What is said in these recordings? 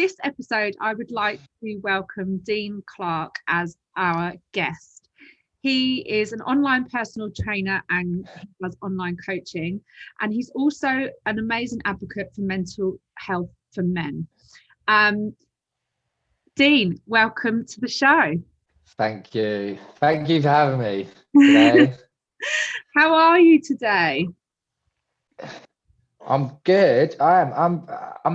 this episode, I would like to welcome Dean Clarke as our guest. He is an online personal trainer and he does online coaching. And he's also an amazing advocate for mental health for men. Dean, welcome to the show. Thank you. Thank you for having me today. How are you today? I'm good. I'm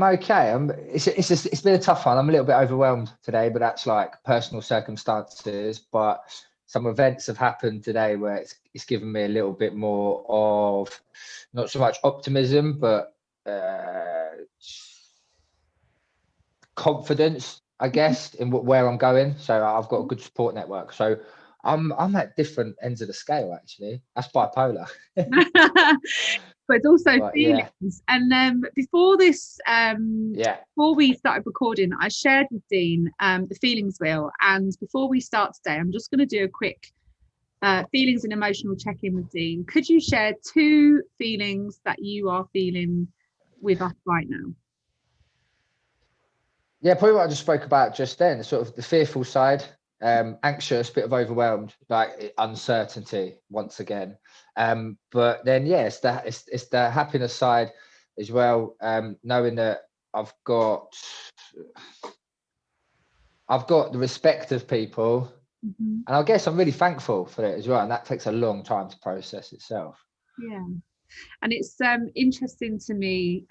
okay. It's been a tough one. I'm a little bit overwhelmed today, but that's like personal circumstances. But some events have happened today where it's given me a little bit more of not so much optimism, but confidence, I guess, in where I'm going. So I've got a good support network. So I'm at different ends of the scale, actually. That's bipolar. But it's also feelings. Yeah. And before this, before we started recording, I shared with Dean the feelings wheel. And before we start today, I'm just going to do a quick feelings and emotional check-in with Dean. Could you share 2 feelings that you are feeling with us right now? Yeah, probably what I just spoke about just then, sort of the fearful side, anxious, bit of overwhelmed, like uncertainty once again. But then, yeah, it's the happiness side as well, knowing that I've got the respect of people, and I guess I'm really thankful for it as well. And that takes a long time to process itself. Yeah, and it's interesting to me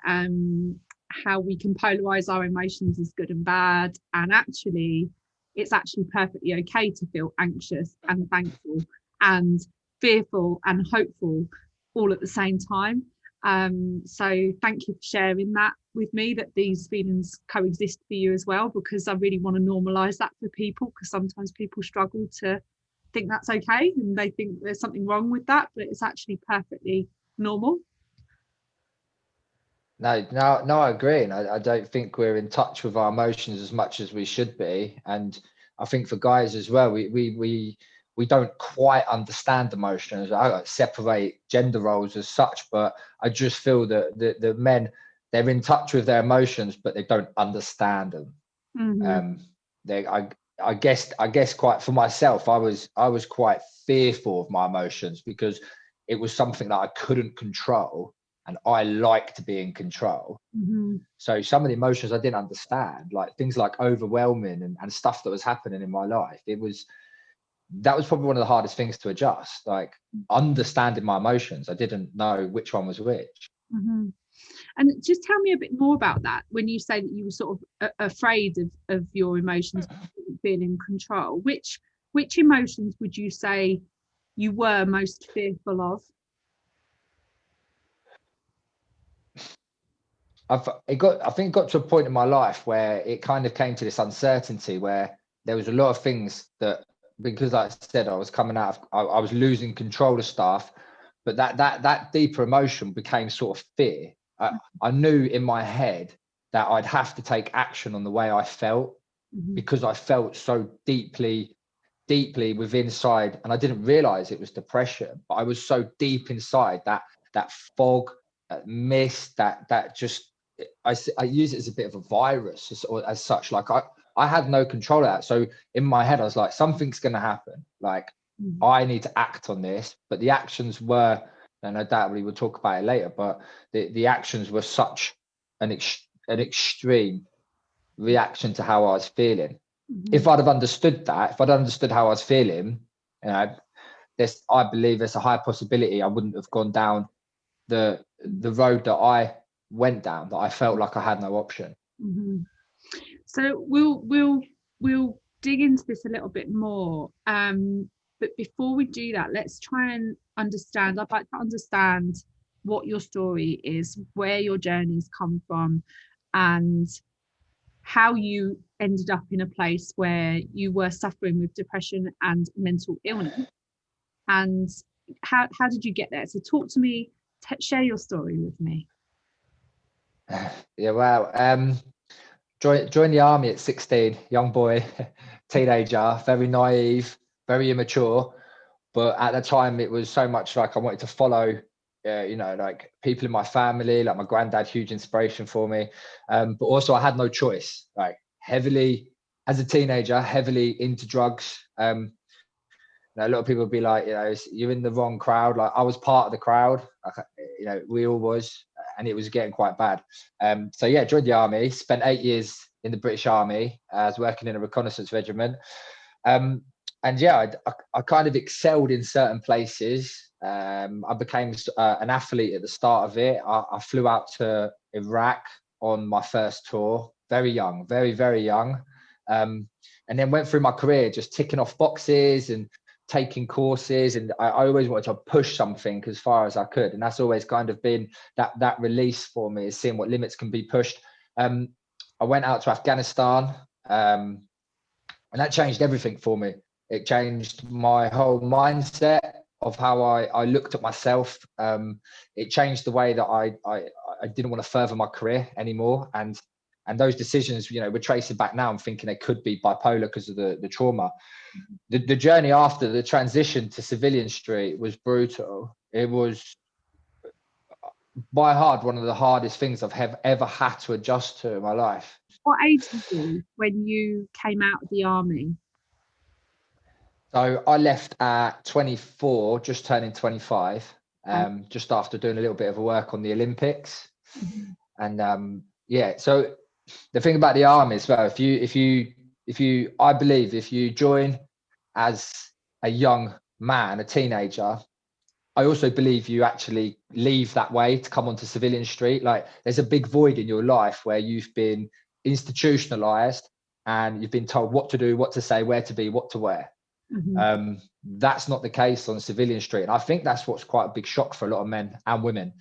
how we can polarize our emotions as good and bad, and actually it's actually perfectly okay to feel anxious and thankful and fearful and hopeful all at the same time. So thank you for sharing that with me, that these feelings coexist for you as well, because I really want to normalize that for people, because sometimes people struggle to think that's okay and they think there's something wrong with that, but it's actually perfectly normal. No, I agree. And I don't think we're in touch with our emotions as much as we should be. And I think for guys as well, we don't quite understand emotions. I don't separate gender roles as such, but I just feel that the men, they're in touch with their emotions, but they don't understand them. I guess quite for myself, I was quite fearful of my emotions because it was something that I couldn't control. And I like to be in control. So some of the emotions I didn't understand, like things like overwhelming and stuff that was happening in my life. That was probably one of the hardest things to adjust, like understanding my emotions. I didn't know which one was which. And just tell me a bit more about that. When you say that you were sort of afraid of your emotions, being in control, which emotions would you say you were most fearful of? I think it got to a point in my life where it kind of came to this uncertainty where there was a lot of things that, because like I said, I was coming out of, I was losing control of stuff, but that deeper emotion became sort of fear. I knew in my head that I'd have to take action on the way I felt because I felt so deeply within inside, and I didn't realize it was depression, but I was so deep inside that fog, that mist, that just, I use it as a bit of a virus as such. Like I had no control of that. So in my head, I was like, something's going to happen. Like I need to act on this. But the actions were, and I doubt we'll talk about it later, but the actions were such an extreme reaction to how I was feeling. If I'd have understood that, if I'd understood how I was feeling, I believe there's a high possibility I wouldn't have gone down the road that I went down, that I felt like I had no option. So we'll dig into this a little bit more, but before we do that, let's try and understand. I'd like to understand what your story is, where your journey's come from, and how you ended up in a place where you were suffering with depression and mental illness, and how did you get there? So talk to me, share your story with me. Yeah, wow. Joined the army at 16, young boy, teenager, very naive, very immature. But at the time, it was so much like I wanted to follow you know, like people in my family, like my granddad, huge inspiration for me. But also I had no choice, like heavily as a teenager, heavily into drugs. You know, a lot of people would be like, you know, you're in the wrong crowd. Like I was part of the crowd, like, you know, we all was, and it was getting quite bad. So yeah, joined the army, spent 8 years in the British Army. I was working in a reconnaissance regiment. And yeah, I kind of excelled in certain places. I became an athlete at the start of it. I flew out to Iraq on my first tour, very young, very, very young. And then went through my career just ticking off boxes and taking courses. And I always wanted to push something as far as I could. And that's always kind of been that release for me, is seeing what limits can be pushed. I went out to Afghanistan, and that changed everything for me. It changed my whole mindset of how I looked at myself. It changed the way that I didn't want to further my career anymore. And those decisions, you know, we're tracing back now and thinking they could be bipolar because of the trauma. The journey after the transition to civilian street was brutal. It was by hard one of the hardest things I've ever had to adjust to in my life. What age were you when you came out of the army? So I left at 24, just turning 25, just after doing a little bit of work on the Olympics. Mhm. And yeah, so the thing about the army as well, I believe if you join as a young man, a teenager, I also believe you actually leave that way to come onto civilian street. Like there's a big void in your life where you've been institutionalized and you've been told what to do, what to say, where to be, what to wear. Mhm. That's not the case on civilian street. And I think that's what's quite a big shock for a lot of men and women.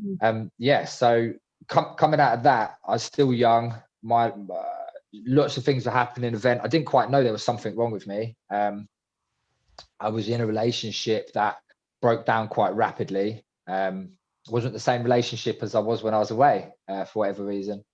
Mhm. Yeah, so coming out of that, I was still young. My lots of things were happening in the event. I didn't quite know there was something wrong with me. I was in a relationship that broke down quite rapidly. Wasn't the same relationship as I was when I was away, for whatever reason.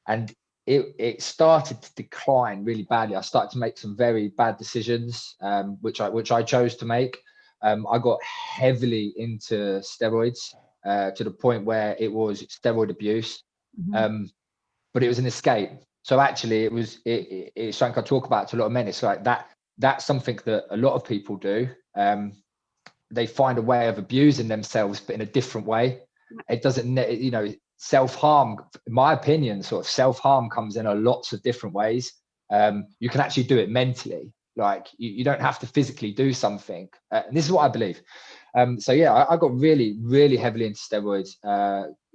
And it started to decline really badly. I started to make some very bad decisions, which I chose to make. I got heavily into steroids, to the point where it was steroid abuse, Mhm. but it was an escape. So actually, it's something I talk about to a lot of men. It's like that's something that a lot of people do. They find a way of abusing themselves, but in a different way. It doesn't, you know, self-harm, in my opinion, sort of self-harm comes in a lots of different ways. You can actually do it mentally. Like you don't have to physically do something. And this is what I believe. So yeah, I got really, really heavily into steroids.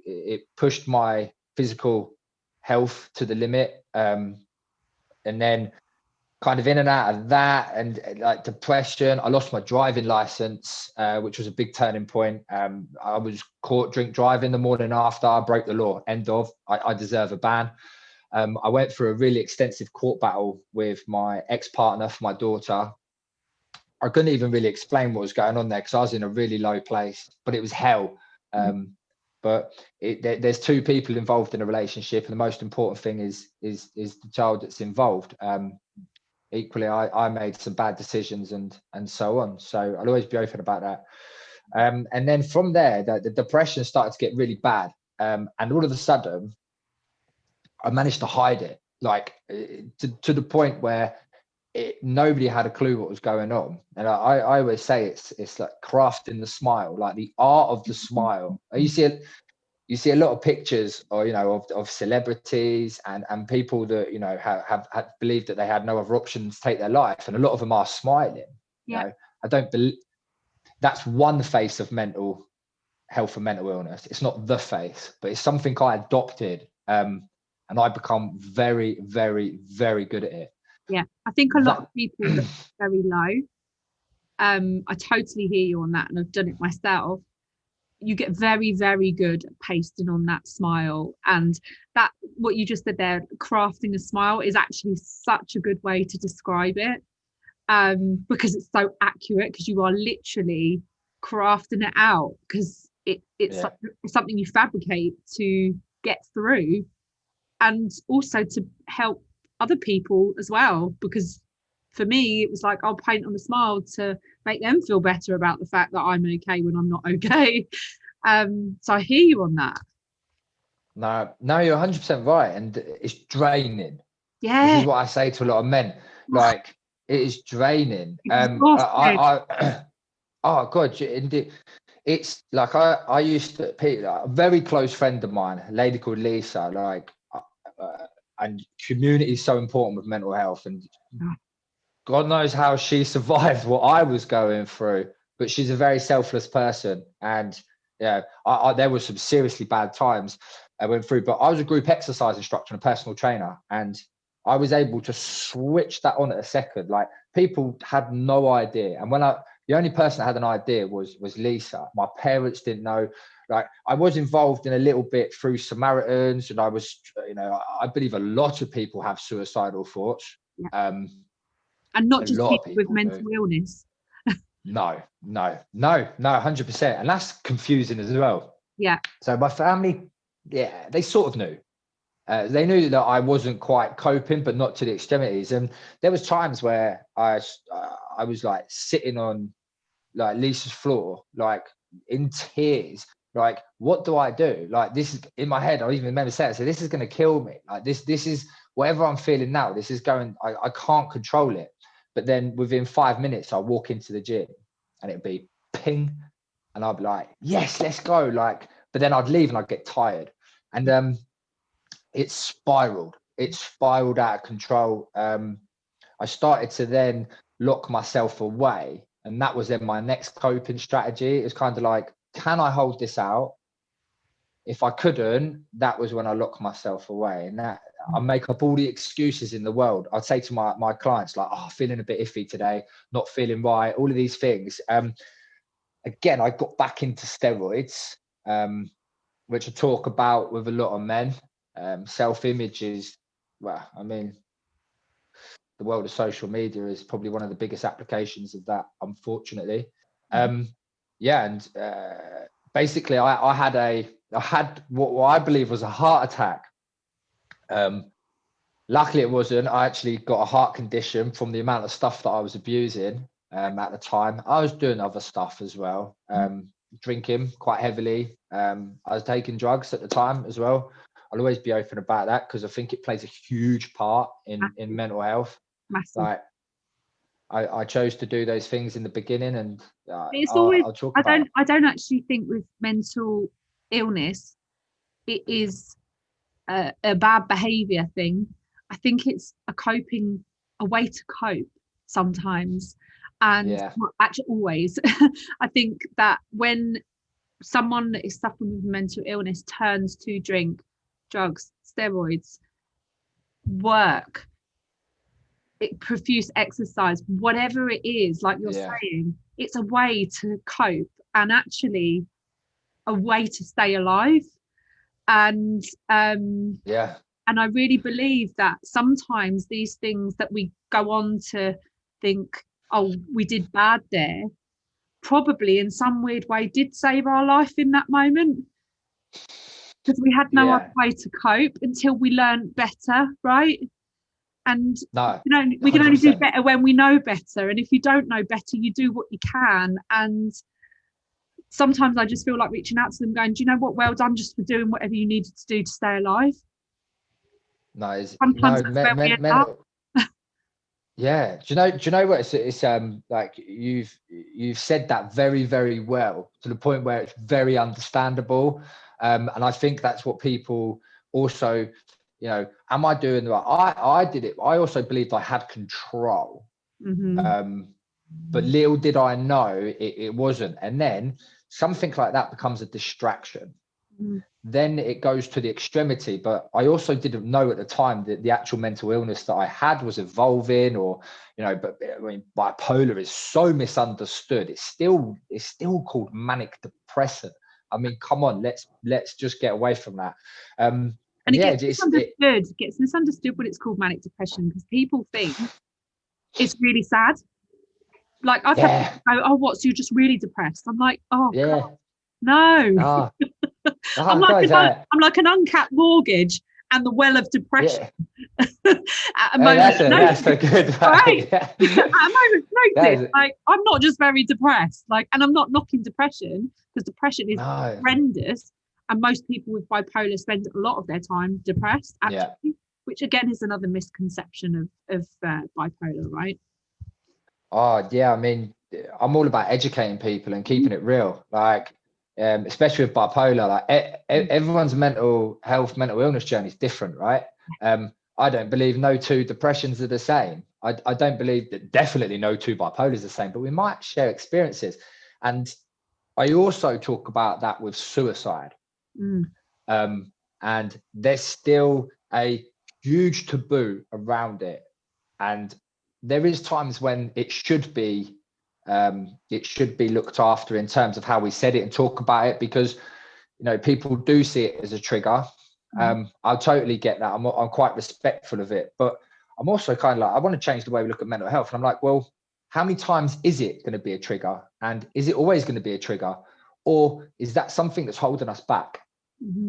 It pushed my physical health to the limit. And then kind of in and out of that, and like depression. I lost my driving license, which was a big turning point. I was caught drink driving the morning after. I broke the law. End of. I deserve a ban. I went through a really extensive court battle with my ex-partner for my daughter. I couldn't even really explain what was going on there because I was in a really low place, but it was hell. But there's two people involved in a relationship, and the most important thing is the child that's involved. Equally, I made some bad decisions and so on. So I'll always be open about that. And then from there, the depression started to get really bad. And all of a sudden, I managed to hide it, like to the point where nobody had a clue what was going on. And I always say it's like crafting the smile, like the art of the smile. You see a lot of pictures, or you know, of celebrities and people that you know have believed that they had no other options to take their life, and a lot of them are smiling. You know, I don't believe that's one face of mental health and mental illness. It's not the face, but it's something I adopted, and I become very, very, very good at it. Yeah, I think a lot That of people that are very low, I totally hear you on that, and I've done it myself. You get very, very good at pasting on that smile, and that what you just said there, crafting a smile, is actually such a good way to describe it, because it's so accurate, because you are literally crafting it out, because it's something you fabricate to get through, and also to help other people as well. Because for me, it was like, I'll paint on a smile to make them feel better about the fact that I'm okay when I'm not okay. So I hear you on that. No, you're 100% right, and it's draining. Yeah. This is what I say to a lot of men. Like, it is draining. Oh God, indeed. It's like I used to, like, a very close friend of mine, a lady called Lisa, like, and community is so important with mental health, and God knows how she survived what I was going through, but she's a very selfless person. And yeah, there were some seriously bad times I went through, but I was a group exercise instructor and a personal trainer, and I was able to switch that on at a second. Like, people had no idea. And the only person that had an idea was Lisa. My parents didn't know. Like, I was involved in a little bit through Samaritans, and I was, I believe a lot of people have suicidal thoughts. Yeah. And not just people with mental illness. No, 100%. And that's confusing as well. Yeah. So my family, yeah, they sort of knew. They knew that I wasn't quite coping, but not to the extremities. And there was times where I was like sitting on like Lisa's floor, like in tears. Like, what do I do? Like, this is in my head. I even remember saying, so this is going to kill me. Like, this is whatever I'm feeling now. This is going, I can't control it. But then within 5 minutes, I'll walk into the gym and it'd be ping. And I'd be like, yes, let's go. Like, but then I'd leave and I'd get tired. And it spiraled out of control. I started to then lock myself away. And that was then my next coping strategy. It was kind of like, can I hold this out? If I couldn't, that was when I locked myself away. And that I make up all the excuses in the world. I'd say to my clients, like, oh, feeling a bit iffy today, not feeling right, all of these things. Again, I got back into steroids, which I talk about with a lot of men. Self-image is, well, I mean, the world of social media is probably one of the biggest applications of that, unfortunately. Basically I had what I believe was a heart attack. Luckily it wasn't. I actually got a heart condition from the amount of stuff that I was abusing at the time. I was doing other stuff as well, drinking quite heavily. I was taking drugs at the time as well. I'll always be open about that because I think it plays a huge part in mental health. Massive. Like, I chose to do those things in the beginning, and it's always, I'll talk about. I don't actually think with mental illness it is a bad behavior thing. I think it's a way to cope sometimes, and actually always. I think that when someone that is suffering with mental illness turns to drink, drugs, steroids, work, profuse exercise, whatever it is, like you're saying, it's a way to cope and actually a way to stay alive. And and I really believe that sometimes these things that we go on to think, oh, we did bad there, probably in some weird way did save our life in that moment, because we had no other way to cope until we learned better, right? And we can only do better when we know better. And if you don't know better, you do what you can. And sometimes I just feel like reaching out to them going, do you know what? Well done just for doing whatever you needed to do to stay alive. Sometimes that's where we end up. Yeah. Do you know what? It's like you've said that very, very well, to the point where it's very understandable. And I think that's what people also, am I doing the right? I did it. I also believed I had control. But little did I know it wasn't. And then something like that becomes a distraction. Then it goes to the extremity. But I also didn't know at the time that the actual mental illness that I had was evolving, or, but I mean, bipolar is so misunderstood. It's still called manic depressant. I mean, come on, let's just get away from that. And it gets misunderstood when it's called manic depression, because people think it's really sad. Like, I've had people go, oh, what, so you're just really depressed? I'm like, oh, God, no. I'm like an uncapped mortgage and the well of depression. at a moment, that's a good way. right? Yeah. At a moment's notice, Is, like I'm not just very depressed, like, and I'm not knocking depression, because depression is no. horrendous, and most people with bipolar spend a lot of their time depressed, actually, which again is another misconception of bipolar, right? Oh yeah, I mean, I'm all about educating people and keeping it real. Like, especially with bipolar, like everyone's mental health, mental illness journey is different, right? I don't believe no two depressions are the same. I don't believe that definitely no two bipolars are the same, but we might share experiences. And I also talk about that with suicide. And there's still a huge taboo around it. And there is times when it should be looked after in terms of how we said it and talk about it, because people do see it as a trigger. I'll totally get that. I'm quite respectful of it, but I'm also kind of like, I want to change the way we look at mental health. And I'm like, well, how many times is it going to be a trigger? And is it always going to be a trigger? Or is that something that's holding us back?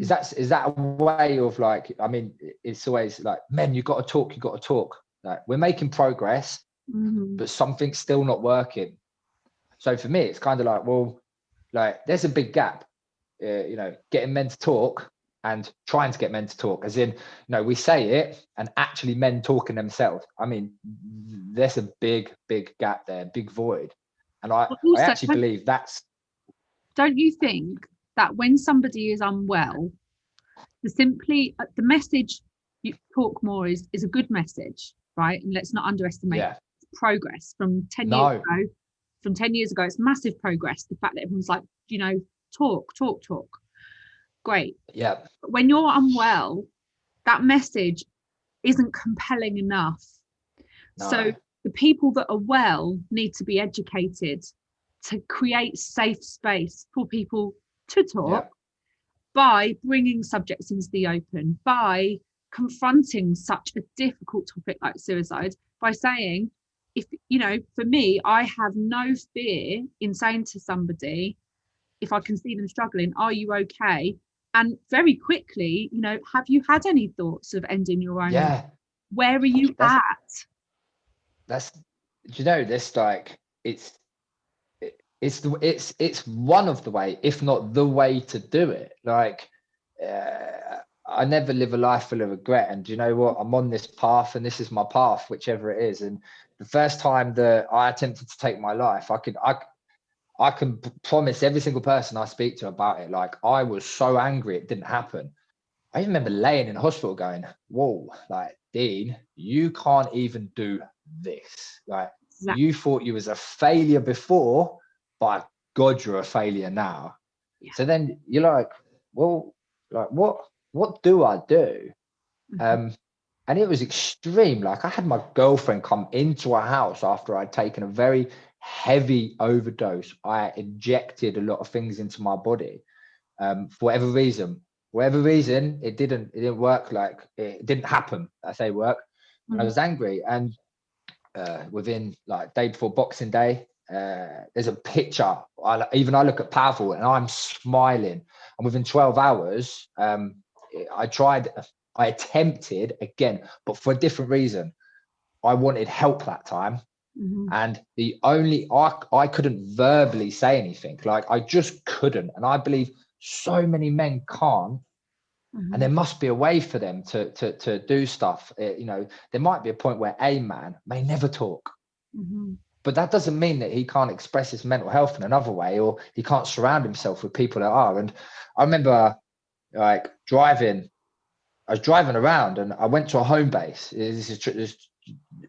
Is that a way of, like, I mean, it's always like, men, you've got to talk. Like, we're making progress, but something's still not working. So for me, it's kind of like, well, like, there's a big gap, getting men to talk and trying to get men to talk, as in, we say it and actually men talking themselves. I mean, there's a big gap there, big void. And I actually believe that's. Don't you think that when somebody is unwell, the message, you talk more, is a good message, right? And let's not underestimate progress from 10 years ago. From 10 years ago, it's massive progress. The fact that everyone's like, talk. Great. Yeah. But when you're unwell, that message isn't compelling enough. No. So the people that are well need to be educated to create safe space for people to talk by bringing subjects into the open, by confronting such a difficult topic like suicide, by saying, if for me, I have no fear in saying to somebody, if I can see them struggling, are you okay? And very quickly, have you had any thoughts of ending your own life? Where are you at? That's, this, like, it's one of the way, if not the way to do it. Like, I never live a life full of regret. And do you know what? I'm on this path, and this is my path, whichever it is. And the first time that I attempted to take my life, I can promise every single person I speak to about it, like, I was so angry it didn't happen. I even remember laying in hospital going, whoa, like, Dean, you can't even do this. Like, you thought you was a failure before, by God, you're a failure now. So then you're like, well, like, what do I do? And it was extreme. Like, I had my girlfriend come into our house after I'd taken a very heavy overdose. I injected a lot of things into my body, for whatever reason. It didn't work. Like, it didn't happen. I say work. And I was angry. And within, like, day before Boxing Day, there's a picture. I look at Pavel and I'm smiling. And within 12 hours, I attempted again, but for a different reason. I wanted help that time. And I couldn't verbally say anything. Like, I just couldn't. And I believe so many men can't. And there must be a way for them to do stuff. There might be a point where a man may never talk. But that doesn't mean that he can't express his mental health in another way, or he can't surround himself with people that are. And I remember, like, I was driving around and I went to a home base. This is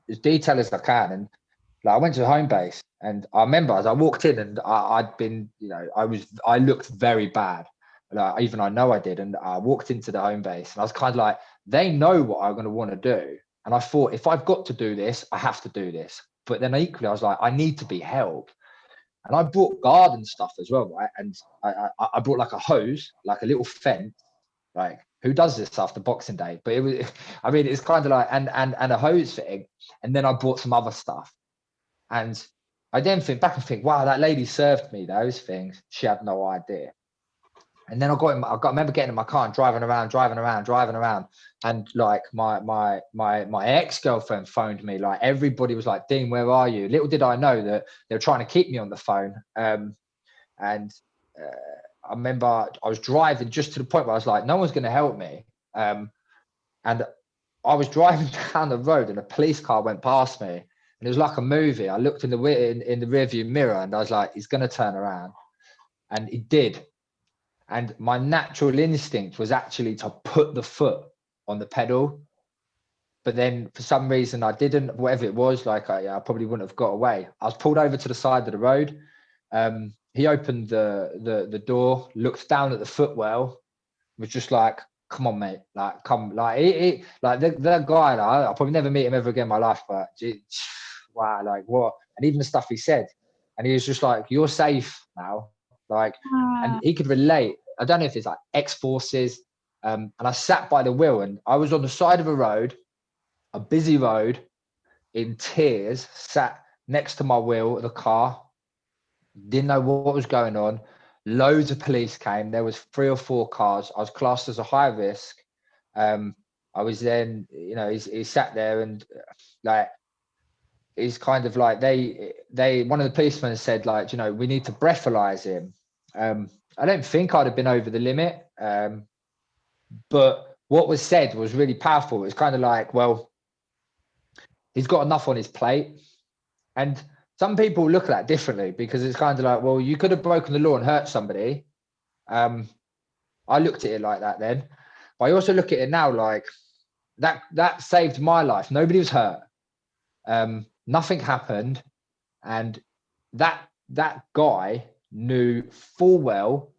as detailed as I can. And, like, I went to the home base, and I remember as I walked in, and I'd been, I looked very bad. Like, even I know I did. And I walked into the home base, and I was kind of like, they know what I'm going to want to do. And I thought, if I've got to do this, I have to do this. But then equally, I was like, I need to be helped. And I brought garden stuff as well, right? And I brought, like, a hose, like a little fence. Like, who does this after Boxing Day? But it was, I mean, it's kind of like, and a hose fitting. And then I bought some other stuff. And I then think back and think, wow, that lady served me those things. She had no idea. And then I remember getting in my car and driving around. And like my ex-girlfriend phoned me. Like everybody was like, Dean, where are you? Little did I know that they were trying to keep me on the phone. And I remember I was driving just to the point where I was like, no one's going to help me. And I was driving down the road and a police car went past me. And it was like a movie. I looked in the rearview mirror and I was like, he's going to turn around. And he did. And my natural instinct was actually to put the foot on the pedal. But then for some reason I didn't, whatever it was, like I probably wouldn't have got away. I was pulled over to the side of the road. He opened the door, looked down at the footwell, was just like, come on, mate. Like, come, like, like that guy, like, I'll probably never meet him ever again in my life, but wow, like what? And even the stuff he said. And he was just like, you're safe now. Like, and he could relate. I don't know if it's like ex-forces. And I sat by the wheel and I was on the side of a road, a busy road, in tears, sat next to my wheel of the car, didn't know what was going on. Loads of police came. There was 3 or 4 cars. I was classed as a high risk. I was then, you know, he sat there and like, he's kind of like, one of the policemen said like, you know, we need to breathalyze him. I don't think I'd have been over the limit. But what was said was really powerful. It's kind of like, well, he's got enough on his plate. And some people look at that differently because it's kind of like, well, you could have broken the law and hurt somebody. I looked at it like that then. But I also look at it now like that saved my life. Nobody was hurt. Nothing happened. And that guy knew full well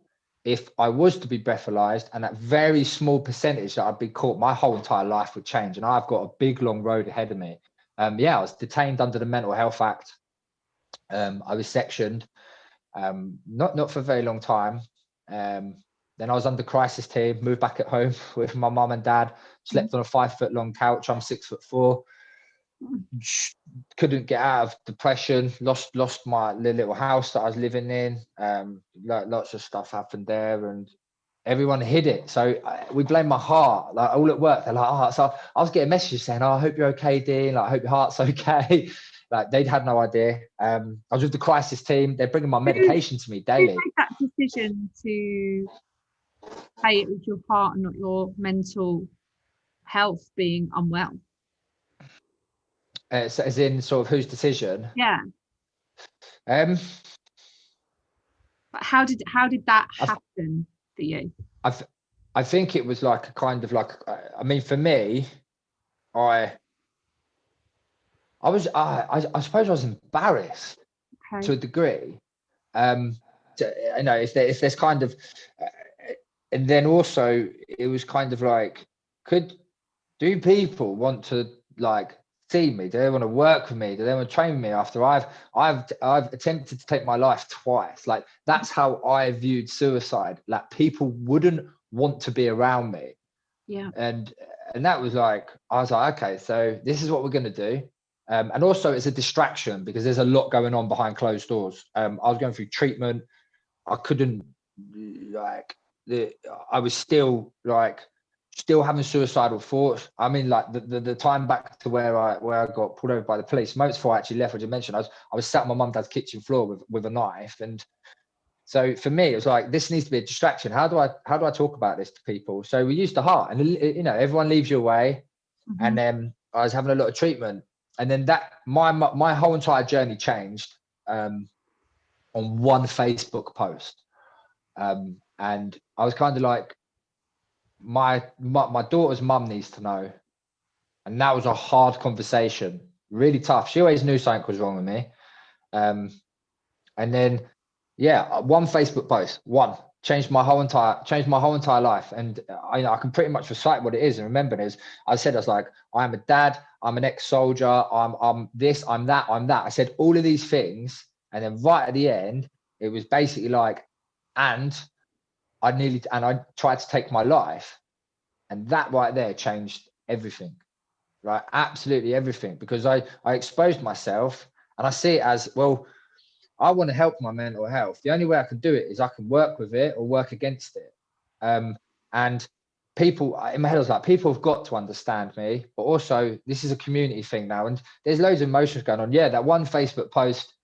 if I was to be breathalyzed and that very small percentage that I'd be caught, my whole entire life would change. And I've got a big, long road ahead of me. I was detained under the Mental Health Act. I was sectioned, not for a very long time. Then I was under crisis team, moved back at home with my mum and dad, slept on a 5-foot long couch. I'm 6'4". Couldn't get out of depression, lost my little house that I was living in. Lots of stuff happened there and everyone hid it. So we blame my heart, like all at work. They're like, oh, so I was getting messages saying, oh, I hope you're okay, Dean. Like, I hope your heart's okay. Like they'd had no idea. I was with the crisis team. They're bringing my medication to me daily. Who made that decision to say it was your heart and not your mental health being unwell? So as in sort of whose decision? Yeah. But how did that happen for you? I think it was like a kind of like, I mean, for me, I suppose I was embarrassed to a degree. You know, if there's kind of, and then also it was kind of like, do people want to like see me? Do they want to work with me? Do they want to train with me after I've attempted to take my life twice? Like that's how I viewed suicide. Like people wouldn't want to be around me. Yeah. And that was like, I was like, okay, so this is what we're going to do. And also it's a distraction because there's a lot going on behind closed doors. I was going through treatment. I couldn't like, I was still having suicidal thoughts. I mean, like the time back to where I got pulled over by the police, moments before I actually left, which I mentioned, I was sat on my mum and dad's kitchen floor with a knife. And so for me, it was like, this needs to be a distraction. How do I talk about this to people? So we used the heart, and you know, everyone leaves you away. Mm-hmm. And then I was having a lot of treatment, and then that my whole entire journey changed on one Facebook post. And I was kind of like, my daughter's mum needs to know. And that was a hard conversation, really tough. She always knew something was wrong with me. And then, one Facebook post, changed my whole entire life. And I can pretty much recite what it is and remember it. I was like, I'm a dad, I'm an ex-soldier, I'm this, I'm that. I said all of these things. And then right at the end, it was basically like, and I tried to take my life. And that right there changed everything, right? Absolutely everything, because I exposed myself, and I see it as, I want to help my mental health. The only way I can do it is I can work with it or work against it. And people in my head, I was like, people have got to understand me, but also this is a community thing now, and there's loads of emotions going on. Yeah, that one Facebook post,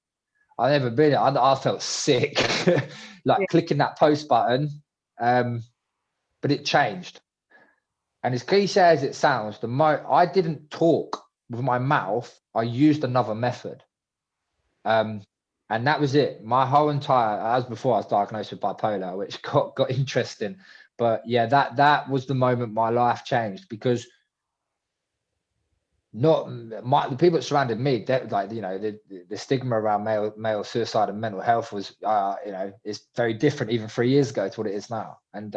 I never been. I felt sick, like clicking that post button, but it changed. And as cliche as it sounds, I didn't talk with my mouth. I used another method, and that was it. My whole entire, as before, I was diagnosed with bipolar, which got interesting. But yeah, that was the moment my life changed, because the people that surrounded me, like, the stigma around male suicide and mental health was, it's very different even 3 years ago to what it is now. And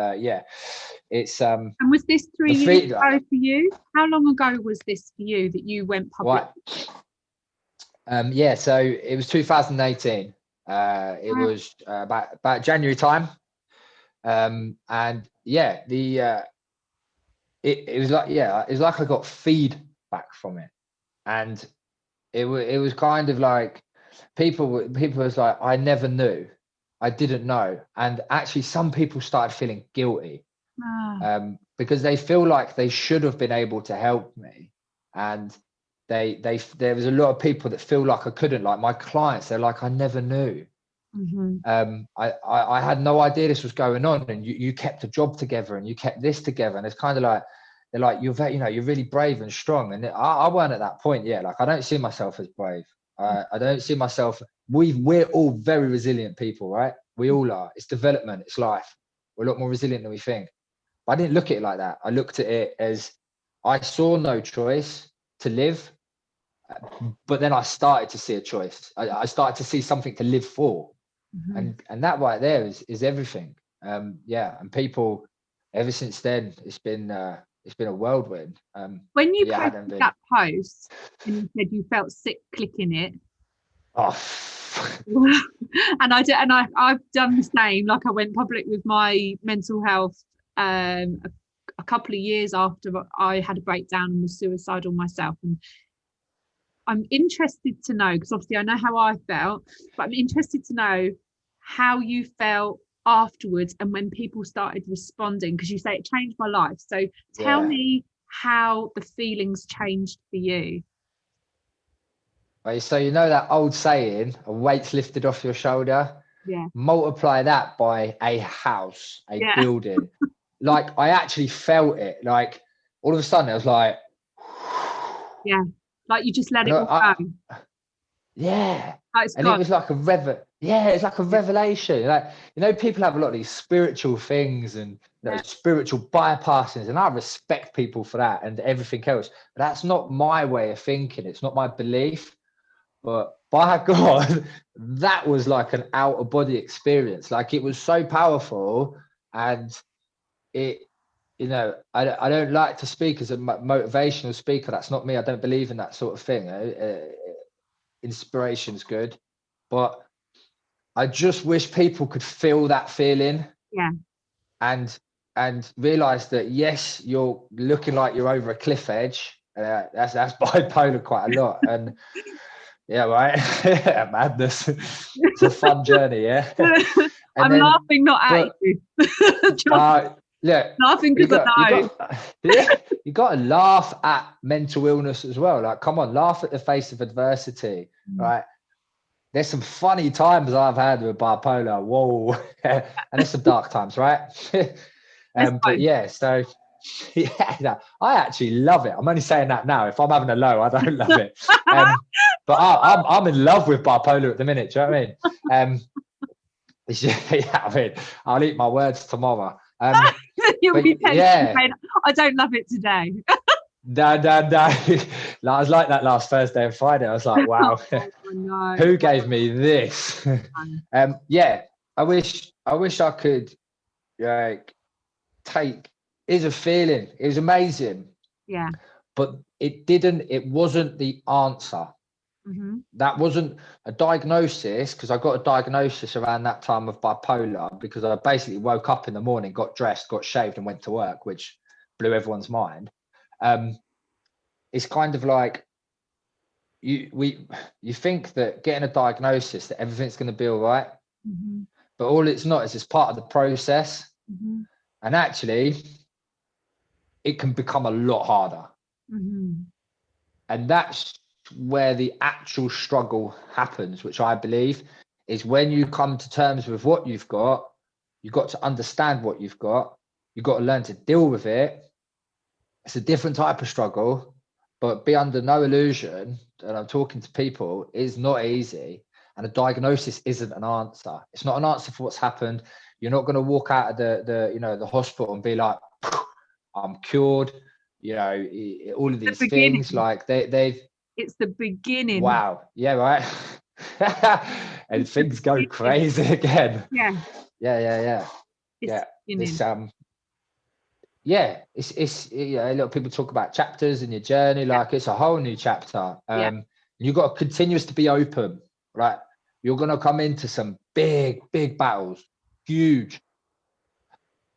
it's And was this 3 years ago for you? How long ago was this for you that you went public? Right. So it was 2018. It was about January time. And yeah, it was like, it was like I got feedback from it. And it was kind of like people was like, I never knew, I didn't know. And actually some people started feeling guilty, because they feel like they should have been able to help me. And there was a lot of people that feel like I couldn't, like my clients, they're like, I never knew. I had no idea this was going on, and you kept a job together and you kept this together. And it's kind of like, they're like, you're really brave and strong. And I weren't at that point yet. Like, I don't see myself as brave. I don't see myself. We're all very resilient people, right? We all are. It's development. It's life. We're a lot more resilient than we think. But I didn't look at it like that. I looked at it as, I saw no choice to live, but then I started to see a choice. I started to see something to live for. And that right there is everything. And people, ever since then, it's been a whirlwind. When you posted that post and you said you felt sick clicking it, and I've done the same. Like, I went public with my mental health a couple of years after I had a breakdown and was suicidal myself. And I'm interested to know, because obviously I know how I felt, but I'm interested to know how you felt afterwards and when people started responding, because you say it changed my life. So tell me how the feelings changed for you. Right, so that old saying, a weight's lifted off your shoulder. Yeah. Multiply that by a house, a building. Like, I actually felt it. Like, all of a sudden, I was like, like you just let it all go. Yeah. And it was like it's like a revelation. Like, people have a lot of these spiritual things and spiritual bypasses, and I respect people for that and everything else. But that's not my way of thinking. It's not my belief. But by God, that was like an out of body experience. Like, it was so powerful. And it, I don't like to speak as a motivational speaker. That's not me. I don't believe in that sort of thing. Inspiration's good, but I just wish people could feel that feeling. And realize that, yes, you're looking like you're over a cliff edge. That's bipolar quite a lot. And right. Madness. It's a fun journey. I'm laughing not at you. Laughing because I know. You got to laugh at mental illness as well. Like, come on, laugh at the face of adversity, right? There's some funny times I've had with bipolar. Whoa. And there's some dark times, right? But yeah, so I actually love it. I'm only saying that now. If I'm having a low, I don't love it. But I'm in love with bipolar at the minute. Do you know what I mean? I mean, I'll eat my words tomorrow. You'll be saying, I don't love it today. No. I was like that last Thursday and Friday. I was like, wow, who gave me this? I wish I could take. It's a feeling. It was amazing. Yeah. But it wasn't the answer. That wasn't a diagnosis, because I got a diagnosis around that time of bipolar, because I basically woke up in the morning, got dressed, got shaved and went to work, which blew everyone's mind. It's kind of like you think that getting a diagnosis, that everything's going to be all right, but all it's not is it's part of the process. And actually, it can become a lot harder. Mm-hmm. And that's where the actual struggle happens, which I believe is when you come to terms with what you've got to understand what you've got to learn to deal with it. It's a different type of struggle, but be under no illusion, and I'm talking to people, is not easy. And a diagnosis isn't an answer. It's not an answer for what's happened. You're not going to walk out of the hospital and be like, I'm cured. All of these things, like they've. It's the beginning. Wow. Yeah, right. And things go crazy again. Yeah. Yeah. It's It's a lot of people talk about chapters in your journey, like it's a whole new chapter. You've got to continuous to be open, right? You're going to come into some big battles, huge,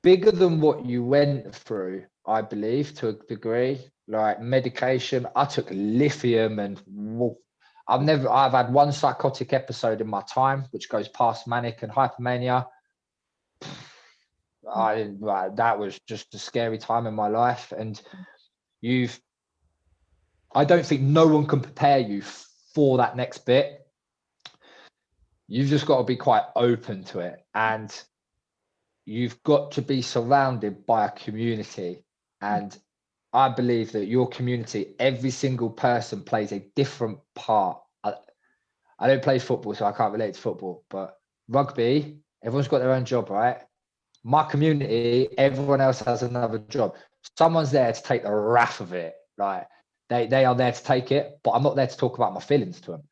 bigger than what you went through, I believe, to a degree. Like medication, I took lithium, and I've had one psychotic episode in my time, which goes past manic and hypomania. That was just a scary time in my life. And I don't think no one can prepare you for that next bit. You've just got to be quite open to it. And you've got to be surrounded by a community. And I believe that your community, every single person plays a different part. I don't play football, so I can't relate to football, but rugby, everyone's got their own job, right? My community, everyone else has another job. Someone's there to take the wrath of it. Like they are there to take it, but I'm not there to talk about my feelings to them.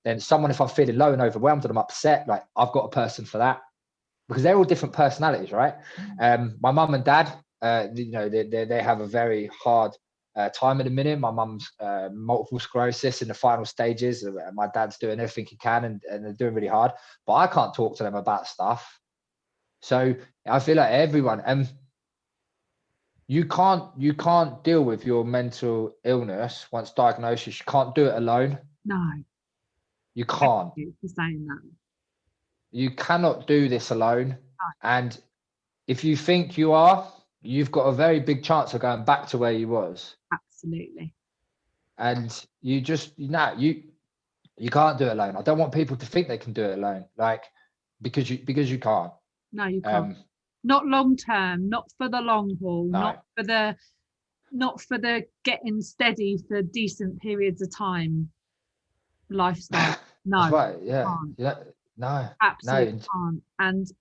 Then someone, if I'm feeling low and overwhelmed and I'm upset, like I've got a person for that, because they're all different personalities, right? My mum and dad, they have a very hard time at the minute. My mum's multiple sclerosis in the final stages. My dad's doing everything he can, and they're doing really hard, but I can't talk to them about stuff. So I feel like everyone, you can't deal with your mental illness once diagnosed. You can't do it alone. No, you can't. Thank you for saying that. You cannot do this alone. No. And if you think you are, you've got a very big chance of going back to where you was. Absolutely. And you just you can't do it alone. I don't want people to think they can do it alone, like because you can't. No, you can't. Not long term, not for the long haul, no. not for the getting steady for decent periods of time lifestyle. No. That's right. Yeah. No. Absolutely no. can't.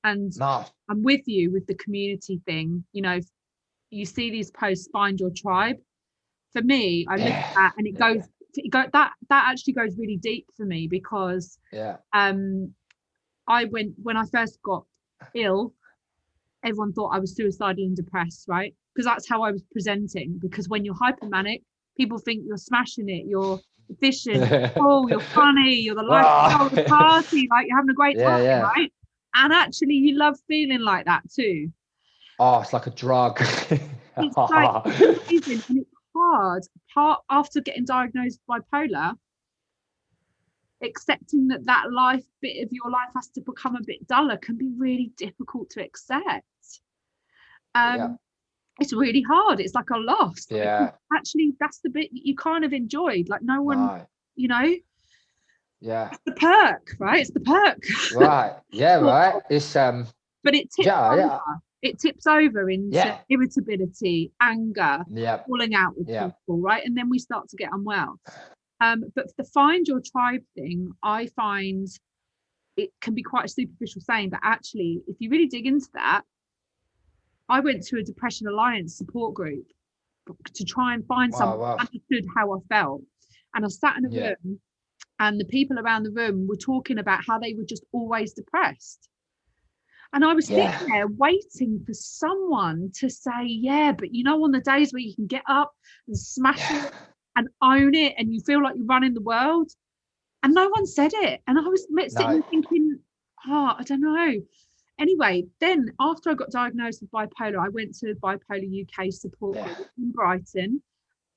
And no. I'm with you with the community thing. You see these posts, find your tribe. For me, I look at that and it goes that actually goes really deep for me, because when I first got ill, everyone thought I was suicidal and depressed, right? Because that's how I was presenting. Because when you're hypomanic, people think you're smashing it, you're efficient, you're funny, you're the life of the party, like you're having a great time, right? And actually you love feeling like that too. Oh, it's like a drug. It's like amazing, and it's hard. After getting diagnosed bipolar, accepting that life bit of your life has to become a bit duller can be really difficult to accept. It's really hard. It's like a loss. Actually, that's the bit that you kind of enjoyed. Like no one, it's the perk, right? It's the perk. Right. Yeah, right. It's but it tips over. It tips over into irritability, anger, falling out with people, right? And then we start to get unwell. But the find your tribe thing, I find it can be quite a superficial saying, but actually, if you really dig into that, I went to a Depression Alliance support group to try and find someone who understood how I felt. And I sat in a room, and the people around the room were talking about how they were just always depressed. And I was sitting there waiting for someone to say, but on the days where you can get up and smash it and own it and you feel like you're running the world, and no one said it. And I was sitting thinking, I don't know. Anyway, then after I got diagnosed with bipolar, I went to Bipolar UK support group in Brighton.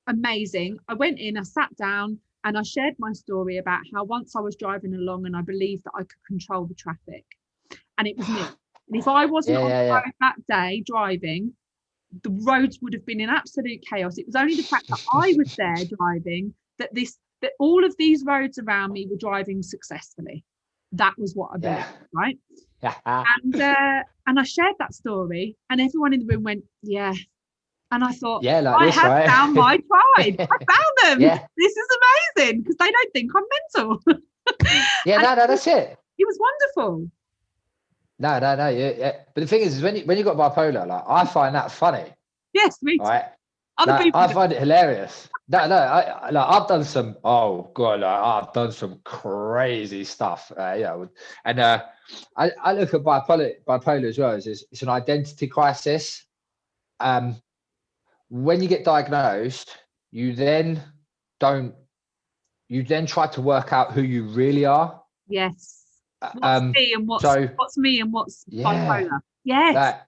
Amazing. I went in, I sat down, and I shared my story about how once I was driving along and I believed that I could control the traffic. And it was me. And if I wasn't on the yeah. road that day driving, the roads would have been in absolute chaos. It was only the fact that I was there driving that all of these roads around me were driving successfully. That was what I believed, right? And I shared that story, and everyone in the room went, yeah. And I thought, yeah, like I this, have right? found my tribe. I found them. Yeah. This is amazing because they don't think I'm mental. Yeah, no, that's it. It was wonderful. No. Yeah. But the thing is when you got bipolar, like I find that funny. Yes, me too. Right? Other Like, people I find it hilarious. I've done some. Oh god, I've done some crazy stuff. And I look at bipolar as well as it's an identity crisis. When you get diagnosed, you then try to work out who you really are. Yes. What's me and what's bipolar? Yes.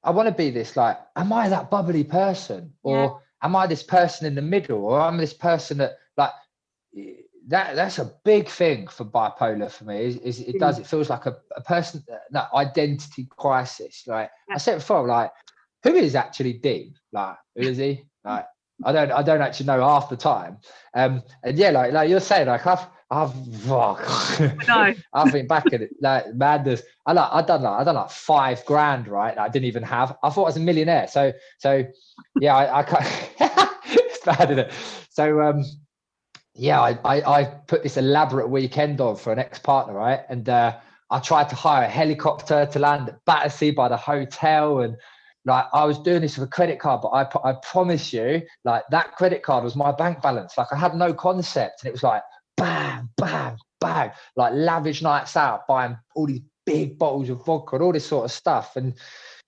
I want to be this, like, am I that bubbly person, or am I this person in the middle, or am I this person that, like, that's a big thing for bipolar for me. It feels like a person, that identity crisis. Like I said before, like, who is actually Dean? Like, who is he? Like, I don't actually know half the time. And yeah, like you're saying, like I've been back at it, like madness. I done like $5,000, right? That I didn't even have. I thought I was a millionaire. So yeah, I can't. It's bad, isn't it? So I put this elaborate weekend on for an ex-partner, right? And I tried to hire a helicopter to land at Battersea by the hotel, and like I was doing this with a credit card, but I promise you, like that credit card was my bank balance. Like I had no concept, and it was like bam, bam, bang, like lavish nights out, buying all these big bottles of vodka and all this sort of stuff. And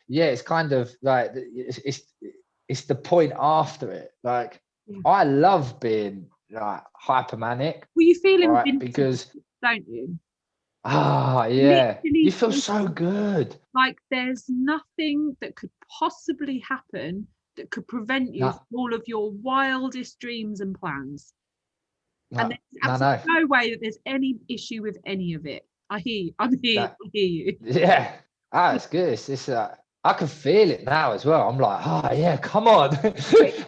yeah, it's kind of like it's the point after it. Like I love being like hypermanic. Well, you feel invincible, because don't you? Yeah. You feel so good. Like there's nothing that could possibly happen that could prevent you from all of your wildest dreams and plans. And there's absolutely no way that there's any issue with any of it. I hear you. I hear you. Yeah. It's good. It's I can feel it now as well. I'm like, yeah, come on.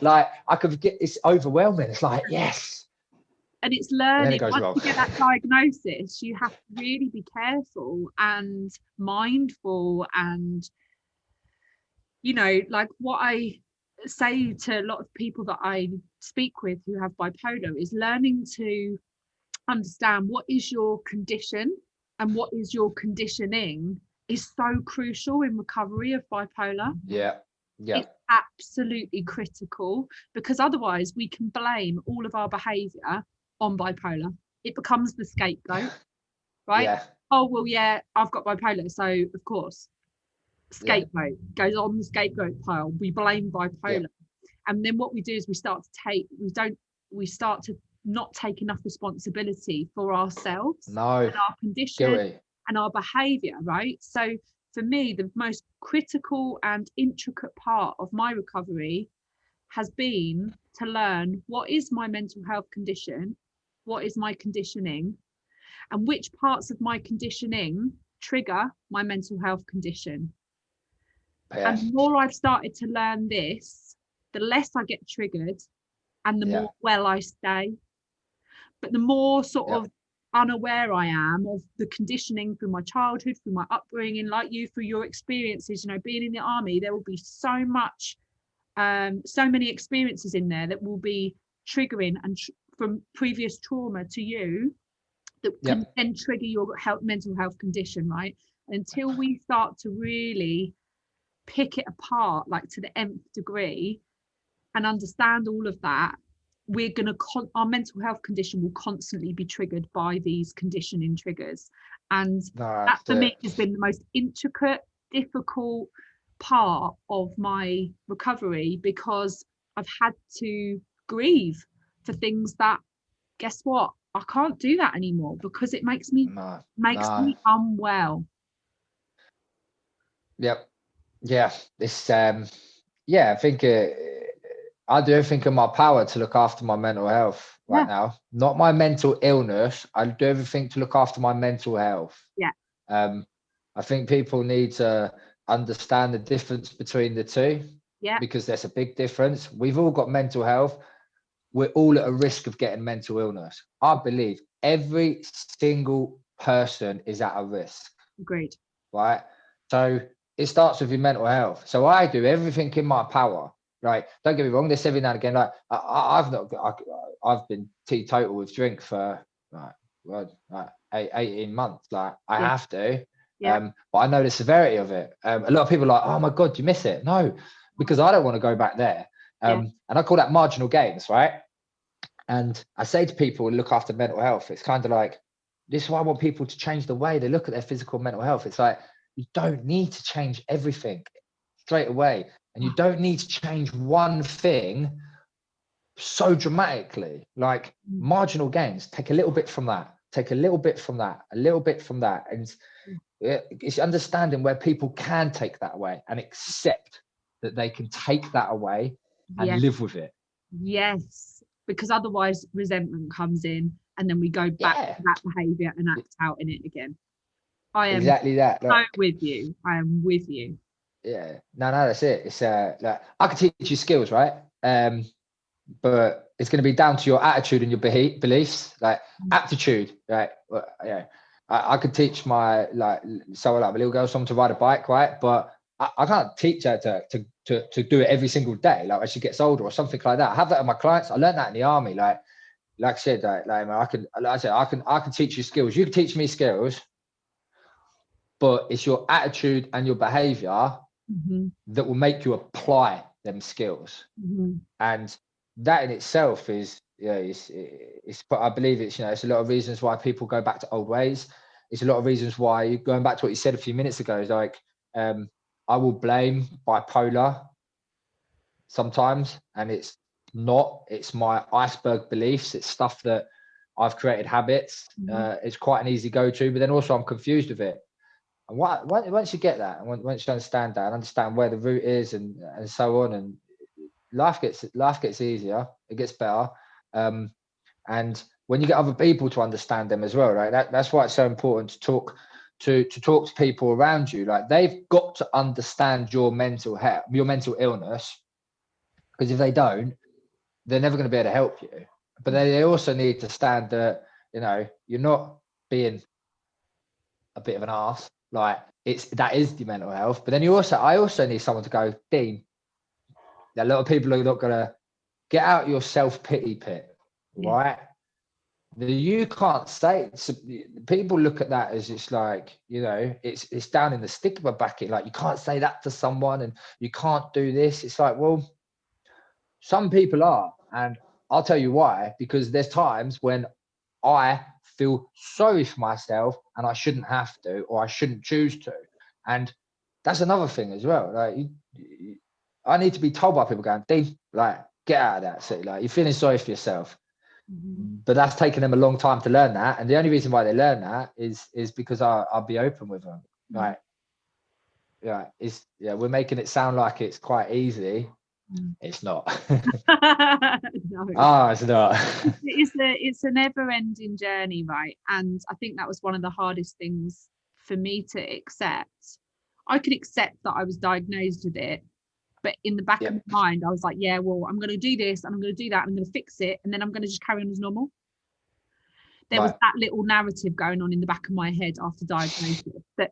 Like I could get, it's overwhelming. It's like, yes. And it's learning. Once you get that diagnosis, you have to really be careful and mindful. And, you know, like what I say to a lot of people that I speak with who have bipolar is learning to understand what is your condition and what is your conditioning is so crucial in recovery of bipolar. Yeah. It's absolutely critical, because otherwise we can blame all of our behavior on bipolar. It becomes the scapegoat, right? Oh well, yeah, I've got bipolar, so of course scapegoat goes on the scapegoat pile. We blame bipolar, and then what we do is we start to not take enough responsibility for ourselves and our condition and our behavior, right? So for me, the most critical and intricate part of my recovery has been to learn what is my mental health condition, what is my conditioning, and which parts of my conditioning trigger my mental health condition. And the more I've started to learn this, the less I get triggered and the more well I stay. But the more sort of unaware I am of the conditioning through my childhood, through my upbringing, like you, through your experiences, you know, being in the army, there will be so many experiences in there that will be triggering and from previous trauma to you that can then trigger your mental health condition, right? Until we start to really pick it apart, like to the nth degree, and understand all of that, we're going to our mental health condition will constantly be triggered by these conditioning triggers. And that for me has been the most intricate, difficult part of my recovery, because I've had to grieve for things that, guess what, I can't do that anymore because it makes me me unwell. This I think I do everything in my power to look after my mental health right now. Not my mental illness. I do everything to look after my mental health. I think people need to understand the difference between the two, because there's a big difference. We've all got mental health. We're all at a risk of getting mental illness. I believe every single person is at a risk. Agreed. Right. So it starts with your mental health. So I do everything in my power. Right. Don't get me wrong. There's every now and again, like I've been teetotal with drink for like 18 months. Like I have to. But I know the severity of it. A lot of people are like, oh my God, you miss it. No, because I don't want to go back there. And I call that marginal gains, right? And I say to people who look after mental health, it's kind of like, this is why I want people to change the way they look at their physical and mental health. It's like, you don't need to change everything straight away. And you don't need to change one thing so dramatically. Like marginal gains, take a little bit from that, take a little bit from that, a little bit from that. And it's understanding where people can take that away and accept that they can take that away and live with it. Yes, because otherwise resentment comes in and then we go back to that behavior and act out in it again. I am exactly that. Like, with you. I am with you. Yeah, no, that's it. It's like I can teach you skills, right? But it's going to be down to your attitude and your beliefs, like aptitude, right? Well, yeah, I could teach my someone like a little girl, someone to ride a bike, right? But I can't teach her to do it every single day, like as she gets older or something like that. I have that with my clients. I learned that in the army, like I said, I can teach you skills. You can teach me skills, but it's your attitude and your behavior that will make you apply them skills. And that in itself is, it's I believe it's, it's a lot of reasons why people go back to old ways. It's a lot of reasons why, going back to what you said a few minutes ago, is like, I will blame bipolar sometimes, and it's my iceberg beliefs. It's stuff that I've created habits. It's quite an easy go-to, but then also I'm confused with it. And once you get that, and once you understand that and understand where the root is and so on, and life gets easier, it gets better. And when you get other people to understand them as well, right? That's why it's so important to talk to people around you. Like, they've got to understand your mental health, your mental illness, because if they don't, they're never going to be able to help you. But they also need to understand that, you're not being a bit of an arse. Like, that is the mental health. But then I also need someone to go, Dean, a lot of people are not going to get out your self-pity pit, right? You can't say, people look at that as it's like, it's down in the stigma bucket. Like, you can't say that to someone and you can't do this. It's like, well, some people are. And I'll tell you why, because there's times when I feel sorry for myself and I shouldn't have to, or I shouldn't choose to. And that's another thing as well. Like, I need to be told by people going, Dean, like, get out of that city. Like, you're feeling sorry for yourself. But that's taken them a long time to learn that. And the only reason why they learn that is because I'll be open with them. Like, we're making it sound like it's quite easy. It's not. No. It's not. It's a never-ending journey, right? And I think that was one of the hardest things for me to accept. I could accept that I was diagnosed with it, but in the back of my mind, I was like, yeah, well, I'm going to do this and I'm going to do that and I'm going to fix it, and then I'm going to just carry on as normal. There was that little narrative going on in the back of my head after diagnosis that,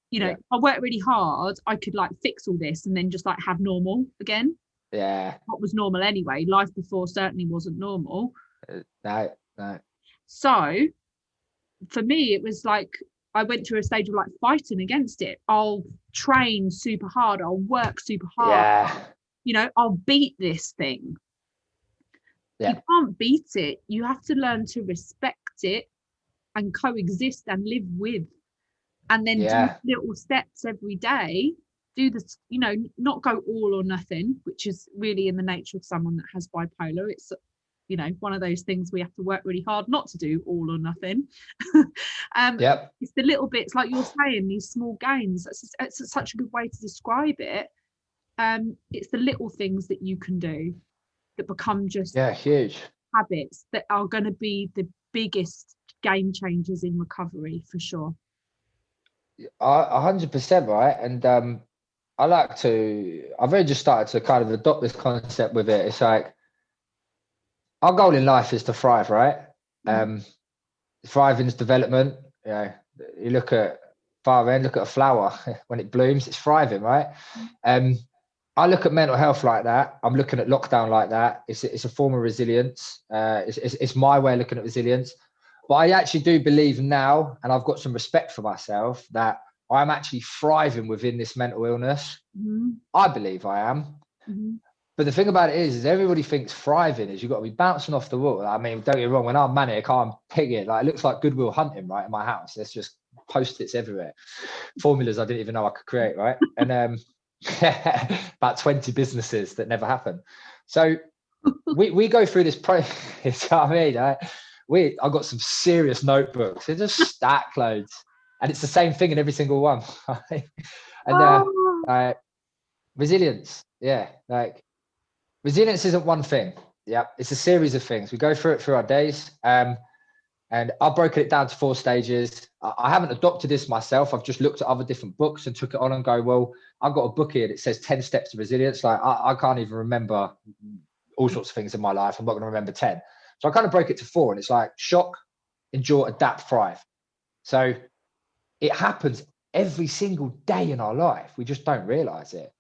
if I work really hard, I could like fix all this and then just like have normal again. What was normal anyway? Life before certainly wasn't normal. No. So for me, it was like I went through a stage of like fighting against it. I'll train super hard. I'll work super hard. I'll beat this thing. You can't beat it. You have to learn to respect it and coexist and live with, and then do little steps every day. Do this, not go all or nothing, which is really in the nature of someone that has bipolar. It's, one of those things we have to work really hard not to do all or nothing. It's the little bits, like you're saying, these small gains. It's such a good way to describe it. It's the little things that you can do that become just huge habits that are going to be the biggest game changers in recovery, for sure. 100%, right? And I've really just started to kind of adopt this concept with it. It's like our goal in life is to thrive, right? Thriving is development. You know, you look at far end, look at a flower when it blooms, it's thriving, right? I look at mental health like that. I'm looking at lockdown like that. It's a form of resilience. It's my way of looking at resilience. But I actually do believe now, and I've got some respect for myself, that I'm actually thriving within this mental illness. I believe I am. But the thing about it is everybody thinks thriving is you've got to be bouncing off the wall. I mean, don't get me wrong, when I'm manic, I'm pigging. Like, it looks like Goodwill Hunting, right, in my house. There's just Post-its everywhere. Formulas I didn't even know I could create, right? And about 20 businesses that never happen. So we go through this process. You know what I mean? I've got some serious notebooks. They're just stack loads. And it's the same thing in every single one. And resilience. Yeah. Like, resilience isn't one thing. Yeah. It's a series of things. We go through it through our days. And I've broken it down to 4 stages. I haven't adopted this myself. I've just looked at other different books and took it on and go, well, I've got a book here that says 10 steps to resilience. Like, I can't even remember all sorts of things in my life. I'm not going to remember 10. So I kind of break it to 4, and it's like shock, endure, adapt, thrive. So it happens every single day in our life. We just don't realize it.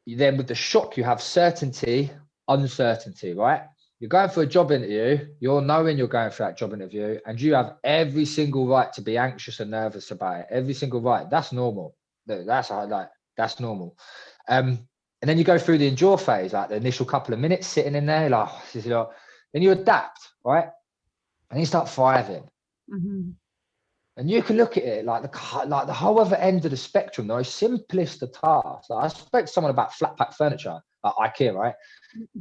Then with the shock, you have certainty, uncertainty, right? You're going for a job interview, you're knowing you're going for that job interview, and you have every single right to be anxious and nervous about it. Every single right. That's normal. That's normal. And then you go through the endure phase, like the initial couple of minutes sitting in there, like, then you adapt, right? And you start thriving. And you can look at it like the whole other end of the spectrum, the most simplest of tasks. Like, I spoke to someone about flat pack furniture, like IKEA, right?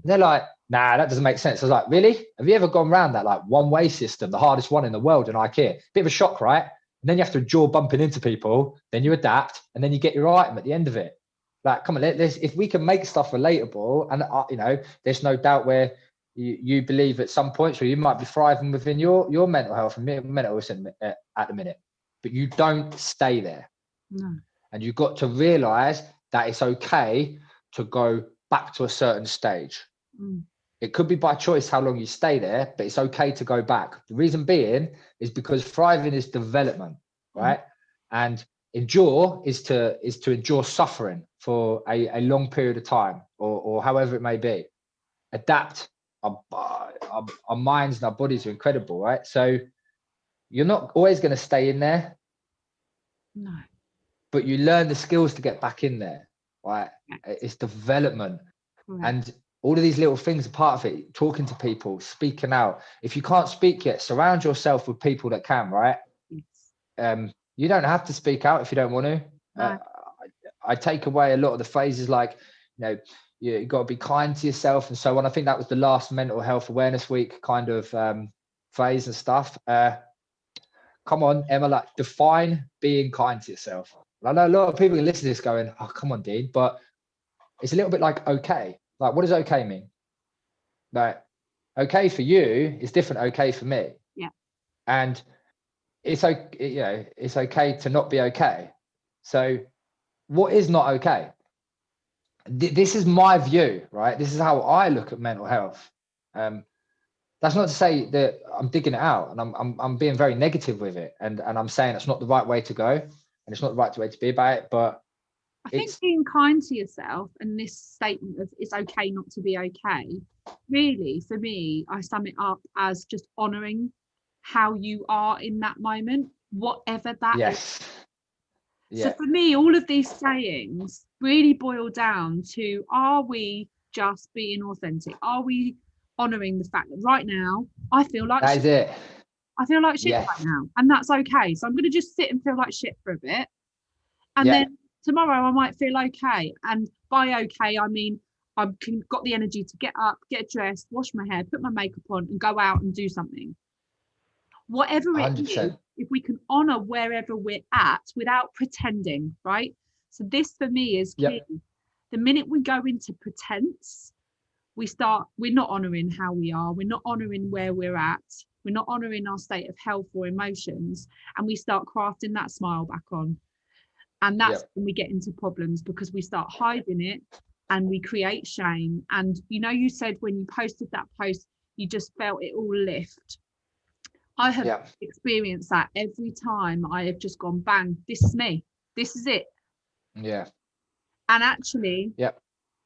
They're like, nah, that doesn't make sense. I was like, really? Have you ever gone around that like one-way system, the hardest one in the world in IKEA? Bit of a shock, right? And then you have to endure bumping into people, then you adapt, and then you get your item at the end of it. Like, come on, if we can make stuff relatable, and there's no doubt where you believe at some points where you might be thriving within your mental health and mental health at the minute, but you don't stay there. No. And you've got to realize that it's okay to go back to a certain stage. It could be by choice how long you stay there, but it's okay to go back. The reason being is because thriving is development, right? And endure is to endure suffering for a long period of time, or however it may be. Adapt. Our minds and our bodies are incredible, right? So you're not always going to stay in there. No. But you learn the skills to get back in there, right? It's development. Correct. And all of these little things are part of it. Talking to people, speaking out. If you can't speak yet, surround yourself with people that can, right? Yes. You don't have to speak out if you don't want to. No. I take away a lot of the phrases like, you got to be kind to yourself and so on. I think that was the last Mental Health Awareness Week kind of phrase and stuff. Come on, Emma, like, define being kind to yourself. I know a lot of people can listen to this going, oh, come on, Dean, but it's a little bit like okay. Like, what does okay mean? Like, okay for you is different okay for me. Yeah. And it's okay, it's okay to not be okay. So what is not okay? This is my view, right? This is how I look at mental health. That's not to say that I'm digging it out and I'm being very negative with it, and I'm saying it's not the right way to go and it's not the right way to be about it. But I think being kind to yourself and this statement of it's okay not to be okay, really, for me, I sum it up as just honouring how you are in that moment, whatever that is. Yeah. So for me, all of these sayings really boil down to, are we just being authentic? Are we honouring the fact that right now I feel like that is it. I feel like shit right now, and that's okay. So I'm going to just sit and feel like shit for a bit, and then tomorrow I might feel okay. And by okay, I mean I've got the energy to get up, get dressed, wash my hair, put my makeup on, and go out and do something. Whatever it 100%. is, if we can honour wherever we're at without pretending, right? So this for me is key. The minute we go into pretense, we're not honouring how we are. We're not honouring where we're at. we're not honoring our state of health or emotions, and we start crafting that smile back on. And that's when we get into problems, because we start hiding it and we create shame. And you said when you posted that post, you just felt it all lift. I have experienced that every time. I have just gone, bang, this is me. This is it. Yeah. And actually,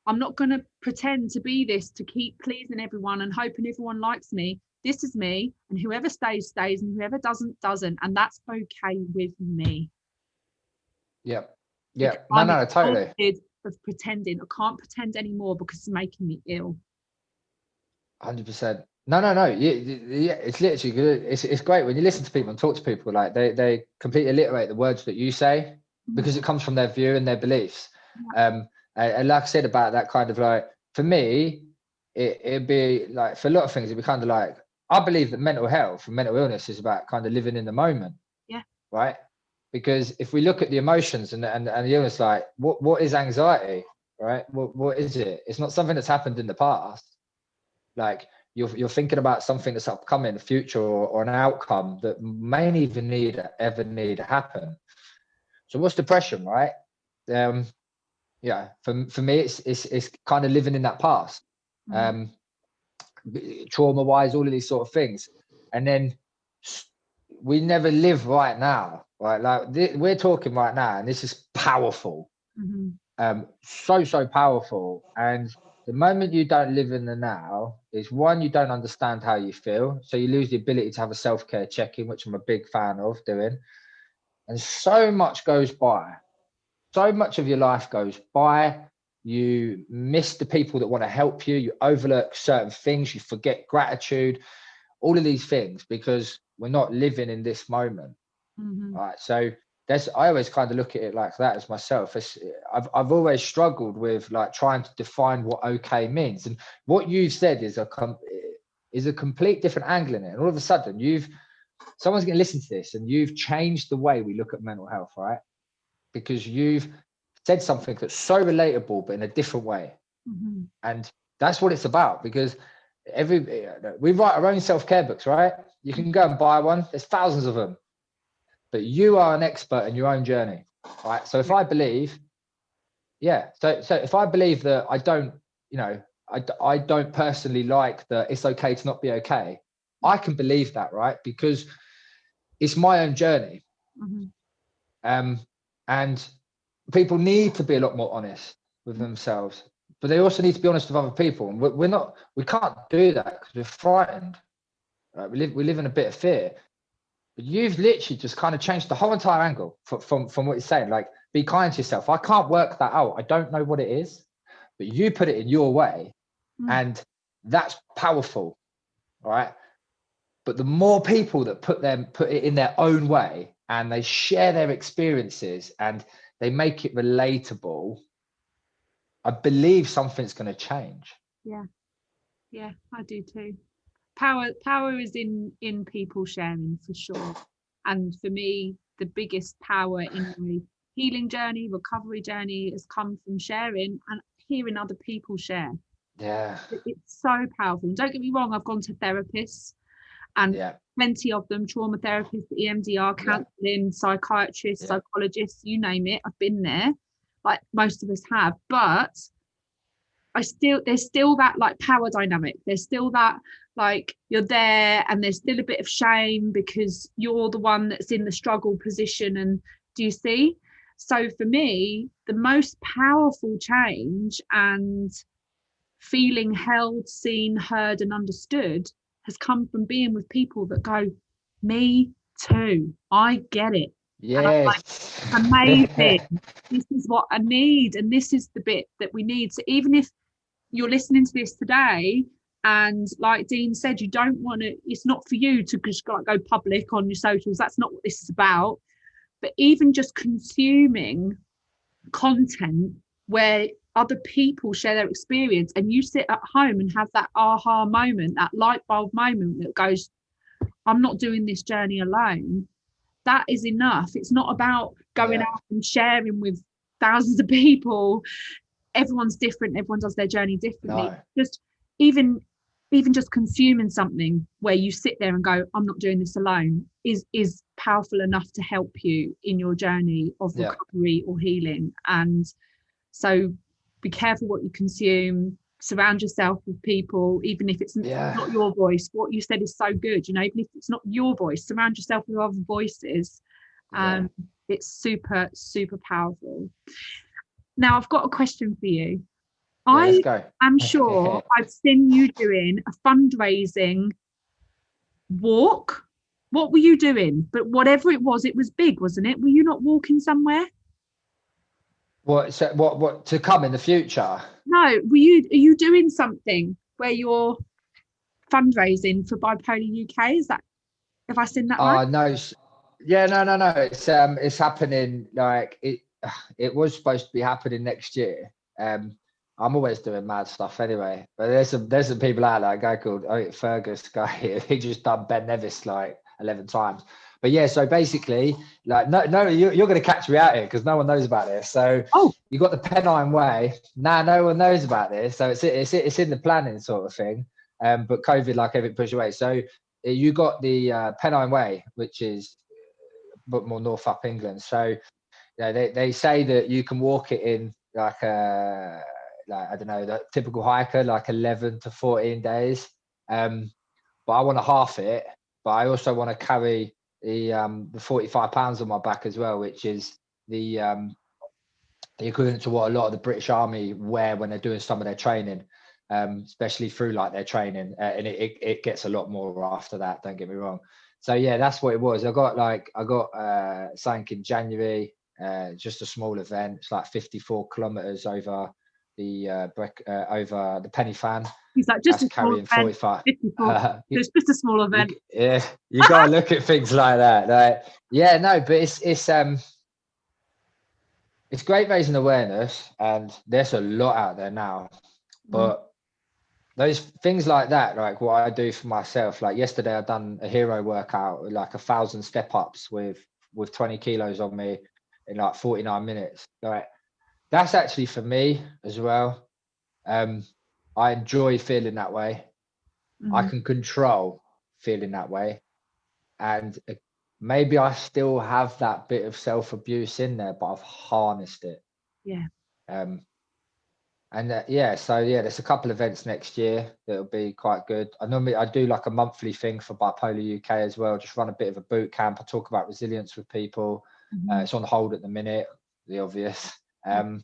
I'm not going to pretend to be this to keep pleasing everyone and hoping everyone likes me. This is me, and whoever stays, stays, and whoever doesn't, doesn't. And that's okay with me. Yeah. No, Totally. Of pretending. I can't pretend anymore because it's making me ill. 100%. No. Yeah, it's literally good. It's great when you listen to people and talk to people, like they completely alliterate the words that you say because it comes from their view and their beliefs. And like I said about that, kind of like, for me, it'd be like, for a lot of things, it'd be kind of like, I believe that mental health and mental illness is about kind of living in the moment. Yeah. Right. Because if we look at the emotions and the illness, like what is anxiety? Right. What is it? It's not something that's happened in the past. Like you're thinking about something that's upcoming, the future, or an outcome that may even ever need to happen. So what's depression, right? For me, it's kind of living in that past, trauma wise, all of these sort of things, and then we never live right now, right? Like we're talking right now, and this is powerful, so powerful. And the moment you don't live in the now is, one, you don't understand how you feel, so you lose the ability to have a self-care check-in, which I'm a big fan of doing. And so much goes by. So much of your life goes by. You miss the people that want to help you. You overlook certain things. You forget gratitude, all of these things, because we're not living in this moment. Right. So I always kind of look at it like that as myself. I've always struggled with like trying to define what okay means. And what you've said is a complete different angle in it. And all of a sudden someone's going to listen to this, and you've changed the way we look at mental health, right? Because you've said something that's so relatable, but in a different way. And that's what it's about, because we write our own self-care books, right? You can go and buy one. There's thousands of them, but you are an expert in your own journey, right? So if I believe, so if I believe that I don't personally like that it's okay to not be okay, I can believe that, right? Because it's my own journey. And people need to be a lot more honest with themselves, but they also need to be honest with other people. And we can't do that because we're frightened. Right? We live in a bit of fear. But you've literally just kind of changed the whole entire angle from what you're saying. Like, be kind to yourself. I can't work that out. I don't know what it is, but you put it in your way, and that's powerful. All right. But the more people that put it in their own way, and they share their experiences and they make it relatable, I believe something's going to change. Yeah, I do too. Power is in people sharing, for sure. And for me, the biggest power in my healing journey, recovery journey, has come from sharing and hearing other people share. It's so powerful. Don't get me wrong, I've gone to therapists, and plenty of them, trauma therapists, EMDR, counselling, psychiatrists, psychologists, you name it. I've been there, like most of us have. But there's still that like power dynamic. There's still that like you're there, and there's still a bit of shame because you're the one that's in the struggle position. And do you see? So for me, the most powerful change and feeling held, seen, heard, and understood has come from being with people that go, me too, I get it. Yes. And I'm like, amazing. This is what I need, and this is the bit that we need. So even if you're listening to this today, and like Dean said, you don't want to, it's not for you to just go public on your socials. That's not what this is about. But even just consuming content where other people share their experience, and you sit at home and have that aha moment, that light bulb moment that goes, I'm not doing this journey alone. That is enough. It's not about going out and sharing with thousands of people. Everyone's different. Everyone does their journey differently. Just even even just consuming something where you sit there and go, I'm not doing this alone, is powerful enough to help you in your journey of recovery or healing. And so be careful what you consume, surround yourself with people, even if it's not your voice. What you said is so good, you know, even if it's not your voice, surround yourself with other voices. It's super, super powerful. Now I've got a question for you. Let's go. I'm sure I've seen you doing a fundraising walk. What were you doing? But whatever it was big, wasn't it? Were you not walking somewhere? What to come in the future? No, are you doing something where you're fundraising for Bipolar UK? Is that, have I seen that right? No. Yeah, no. It's happening. Like it was supposed to be happening next year. I'm always doing mad stuff anyway. But there's some people out there, a guy called Fergus guy here. He just done Ben Nevis like 11 times. But yeah, so basically, like no, you're going to catch me out here because no one knows about this. So you got the Pennine Way. No one knows about this. So it's in the planning sort of thing. But COVID, like everything, pushed away. So you got the Pennine Way, which is a bit more north up England. So they say that you can walk it in like I don't know, the typical hiker, like 11 to 14 days. But I want to half it. But I also want to carry the 45 pounds on my back as well, which is the equivalent to what a lot of the British Army wear when they're doing some of their training, especially through like their training, and it gets a lot more after that, don't get me wrong. So yeah, that's what it was. I got something in January, just a small event. It's like 54 kilometers over the Penny Fan. He's like, just that's carrying 45. It's just a small event. You gotta look at things like that. Like, but it's great raising awareness, and there's a lot out there now. But those things like that, like what I do for myself, like yesterday I done a hero workout, like 1,000 step ups with 20 kilos on me in like 49 minutes. Like that's actually for me as well. I enjoy feeling that way. I can control feeling that way. And maybe I still have that bit of self-abuse in there, but I've harnessed it. There's a couple of events next year that'll be quite good. I do like a monthly thing for Bipolar UK as well, just run a bit of a boot camp. I talk about resilience with people. It's on hold at the minute, the obvious. And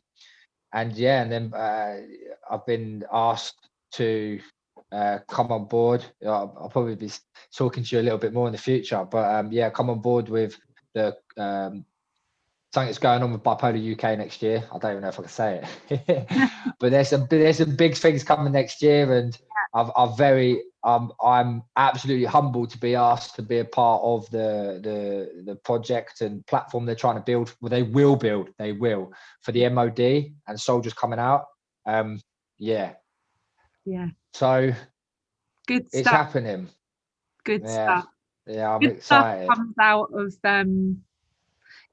then I've been asked to come on board. I'll probably be talking to you a little bit more in the future, but come on board with the something that's going on with Bipolar UK next year. I don't even know if I can say it, but there's some big things coming next year, and I'm absolutely humbled to be asked to be a part of the project and platform they're trying to build. Well, they will for the MOD and soldiers coming out. So good stuff. It's happening. Good stuff. Yeah, I'm excited.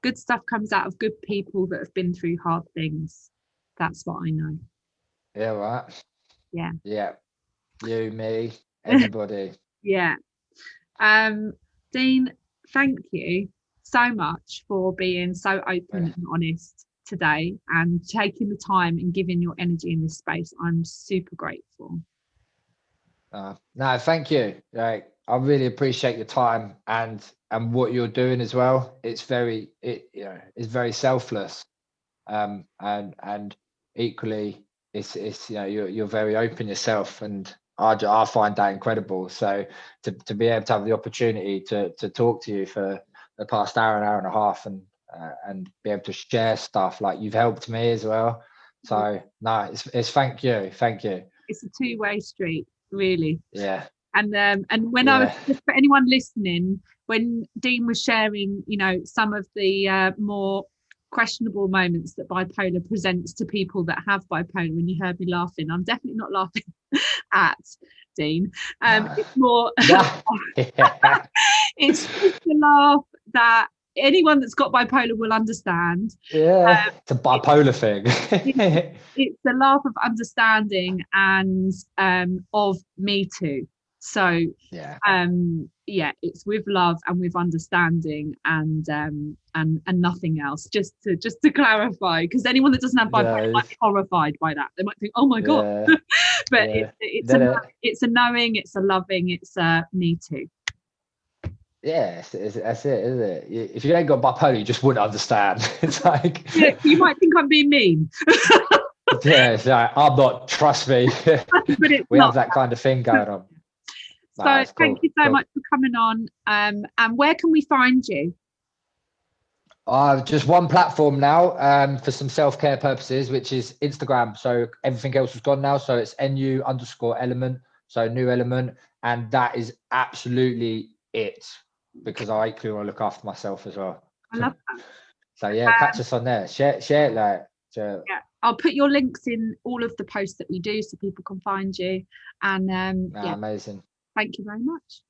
Good stuff comes out of good people that have been through hard things. That's what I know. Yeah, right. Yeah. You, me, everybody. Dean, thank you so much for being so open and honest today and taking the time and giving your energy in this space. I'm super grateful. No, thank you. Like, I really appreciate your time and what you're doing as well. It's very selfless, and equally, it's you're very open yourself, and I find that incredible. So to be able to have the opportunity to talk to you for the past hour and a half, and be able to share stuff, like you've helped me as well. So no, it's thank you. It's a two-way street, really. Yeah. And when I was, just for anyone listening, when Dean was sharing, some of the more questionable moments that bipolar presents to people that have bipolar, and you heard me laughing, I'm definitely not laughing at Dean. It's more, it's just a laugh that anyone that's got bipolar will understand. Yeah, it's a bipolar thing. It's the laugh of understanding and of me too. So Yeah, it's with love and with understanding and nothing else. Just to clarify, because anyone that doesn't have bipolar yeah, might be horrified by that. They might think, oh my god. yeah, But yeah. it's a knowing, it's a loving, it's a me too. Yeah, that's it, isn't it? If you ain't got bipolar, you just wouldn't understand. It's like, Yeah, you might think I'm being mean, yeah, it's like, I'm not, trust me. but it's We have not. that kind of thing going on. So Nah, it's thank cool. you so Cool. much for coming on. And where can we find you? Just one platform now for some self-care purposes, which is Instagram. So everything else is gone now. So it's NU_element. So new element. And that is absolutely it, because I equally want to look after myself as well. I love that. So yeah, catch us on there. Share it, like. Yeah, I'll put your links in all of the posts that we do so people can find you. And Amazing. thank you very much.